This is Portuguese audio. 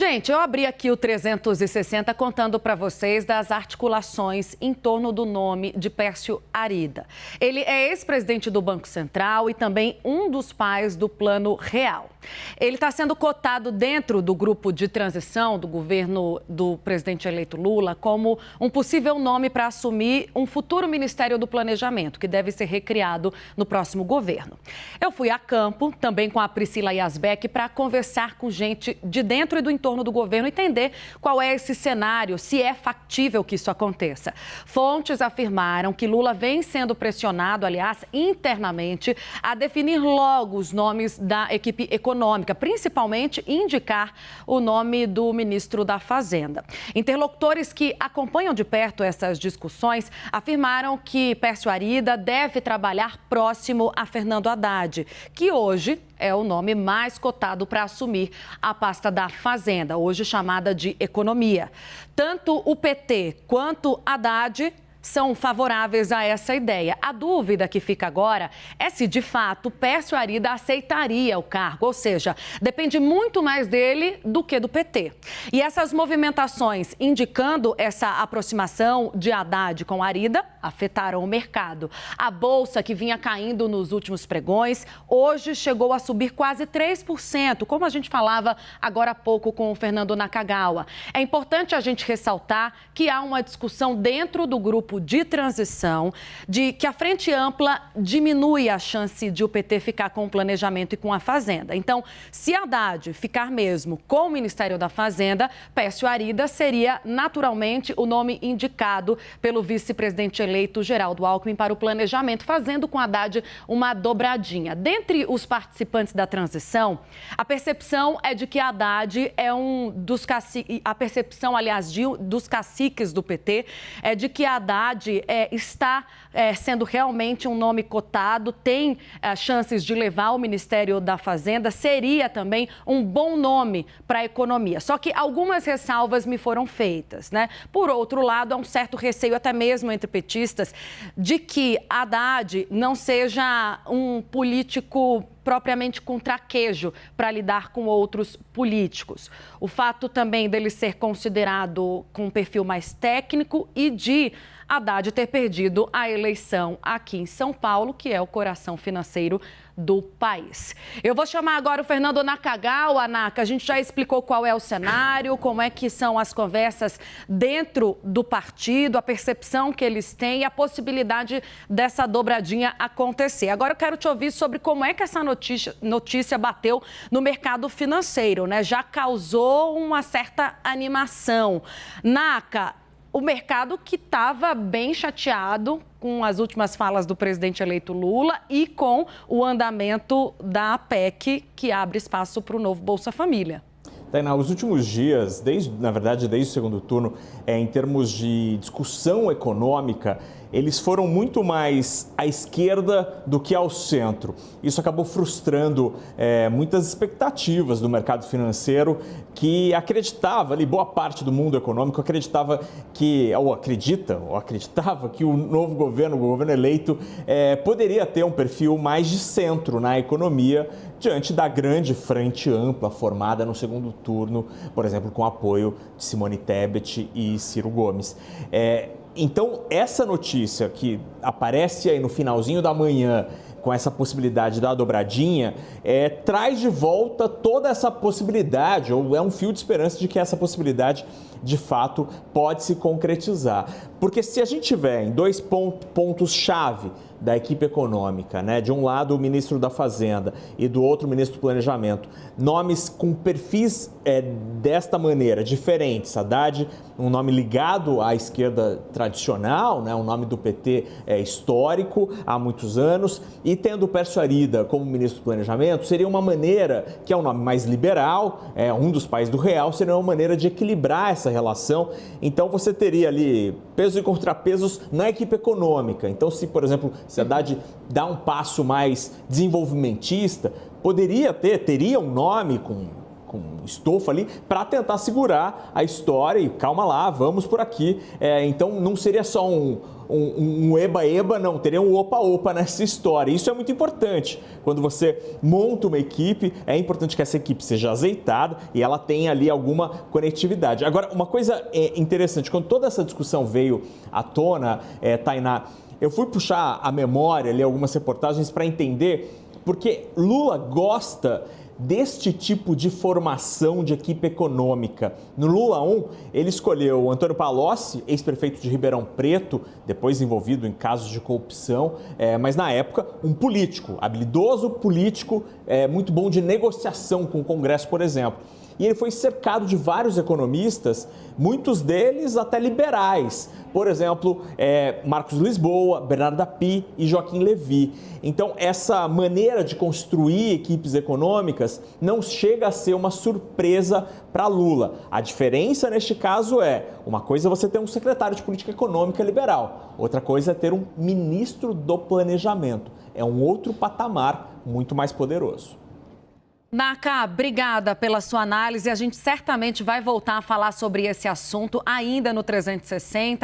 Gente, eu abri aqui o 360 contando para vocês das articulações em torno do nome de Pércio Arida. Ele é ex-presidente do Banco Central e também um dos pais do Plano Real. Ele está sendo cotado dentro do grupo de transição do governo do presidente eleito Lula como um possível nome para assumir um futuro Ministério do Planejamento, que deve ser recriado no próximo governo. Eu fui a campo, também com a Priscila Yazbek, para conversar com gente de dentro e do entorno do governo, entender qual é esse cenário, se é factível que isso aconteça. Fontes afirmaram que Lula vem sendo pressionado, aliás, internamente, a definir logo os nomes da equipe econômica, principalmente indicar o nome do ministro da Fazenda. Interlocutores que acompanham de perto essas discussões afirmaram que Pércio Arida deve trabalhar próximo a Fernando Haddad, que hoje é o nome mais cotado para assumir a pasta da Fazenda, hoje chamada de Economia. Tanto o PT quanto Haddad são favoráveis a essa ideia. A dúvida que fica agora é se, de fato, Pércio Arida aceitaria o cargo, ou seja, depende muito mais dele do que do PT. E essas movimentações indicando essa aproximação de Haddad com Arida afetaram o mercado. A bolsa, que vinha caindo nos últimos pregões, hoje chegou a subir quase 3%, como a gente falava agora há pouco com o Fernando Nakagawa. É importante a gente ressaltar que há uma discussão dentro do grupo de transição de que a Frente Ampla diminui a chance de o PT ficar com o planejamento e com a Fazenda. Então, se Haddad ficar mesmo com o Ministério da Fazenda, Pércio Arida seria naturalmente o nome indicado pelo vice-presidente eleito Geraldo Alckmin para o planejamento, fazendo com Haddad uma dobradinha. Dentre os participantes da transição, a percepção é de que Haddad é um dos caciques, a percepção, aliás, dos caciques do PT é de que Haddad está sendo realmente um nome cotado, tem chances de levar o Ministério da Fazenda, seria também um bom nome para a economia. Só que algumas ressalvas me foram feitas, né? Por outro lado, há um certo receio, até mesmo entre petistas, de que Haddad não seja um político propriamente com traquejo para lidar com outros políticos. O fato também dele ser considerado com um perfil mais técnico e de Haddad ter perdido a eleição aqui em São Paulo, que é o coração financeiro do país. Eu vou chamar agora o Fernando Nakagawa. Naka, a gente já explicou qual é o cenário, como é que são as conversas dentro do partido, a percepção que eles têm e a possibilidade dessa dobradinha acontecer. Agora eu quero te ouvir sobre como é que essa notícia bateu no mercado financeiro, né? Já causou uma certa animação. Naka, o mercado que estava bem chateado com as últimas falas do presidente eleito Lula e com o andamento da PEC, que abre espaço para o novo Bolsa Família. Tainá, os últimos dias, desde o segundo turno, em termos de discussão econômica, eles foram muito mais à esquerda do que ao centro. Isso acabou frustrando muitas expectativas do mercado financeiro, que acreditava, ali, boa parte do mundo econômico acreditava acreditava que o novo governo, o governo eleito, poderia ter um perfil mais de centro na economia, diante da grande frente ampla formada no segundo turno, por exemplo, com apoio de Simone Tebet e Ciro Gomes. Então, essa notícia que aparece aí no finalzinho da manhã, com essa possibilidade da dobradinha, traz de volta toda essa possibilidade, ou é um fio de esperança de que essa possibilidade, de fato, pode se concretizar. Porque se a gente tiver em dois pontos-chave da equipe econômica, né? De um lado o ministro da Fazenda e do outro o ministro do Planejamento, nomes com perfis desta maneira, diferentes. Haddad, um nome ligado à esquerda tradicional, né? Um nome do PT histórico há muitos anos, e tendo o Pércio Arida como ministro do Planejamento, seria uma maneira, que é um nome mais liberal, um dos pais do Real, seria uma maneira de equilibrar essa relação. Então você teria ali pesos e contrapesos na equipe econômica. Então, se, por exemplo, se Haddad dá um passo mais desenvolvimentista, teria um nome com com estofo ali, para tentar segurar a história e calma lá, vamos por aqui. Então não seria só um eba-eba, não, teria um opa-opa nessa história. Isso é muito importante. Quando você monta uma equipe, é importante que essa equipe seja azeitada e ela tenha ali alguma conectividade. Agora, uma coisa interessante, quando toda essa discussão veio à tona, Tainá, eu fui puxar a memória ali, algumas reportagens para entender porque Lula gosta deste tipo de formação de equipe econômica. No Lula 1, ele escolheu Antônio Palocci, ex-prefeito de Ribeirão Preto, depois envolvido em casos de corrupção, mas na época um político, habilidoso político, muito bom de negociação com o Congresso, por exemplo. E ele foi cercado de vários economistas, muitos deles até liberais. Por exemplo, Marcos Lisboa, Bernardo Api e Joaquim Levy. Então, essa maneira de construir equipes econômicas não chega a ser uma surpresa para Lula. A diferença neste caso uma coisa é você ter um secretário de política econômica liberal, outra coisa é ter um ministro do planejamento. É um outro patamar muito mais poderoso. Naka, obrigada pela sua análise. A gente certamente vai voltar a falar sobre esse assunto ainda no 360.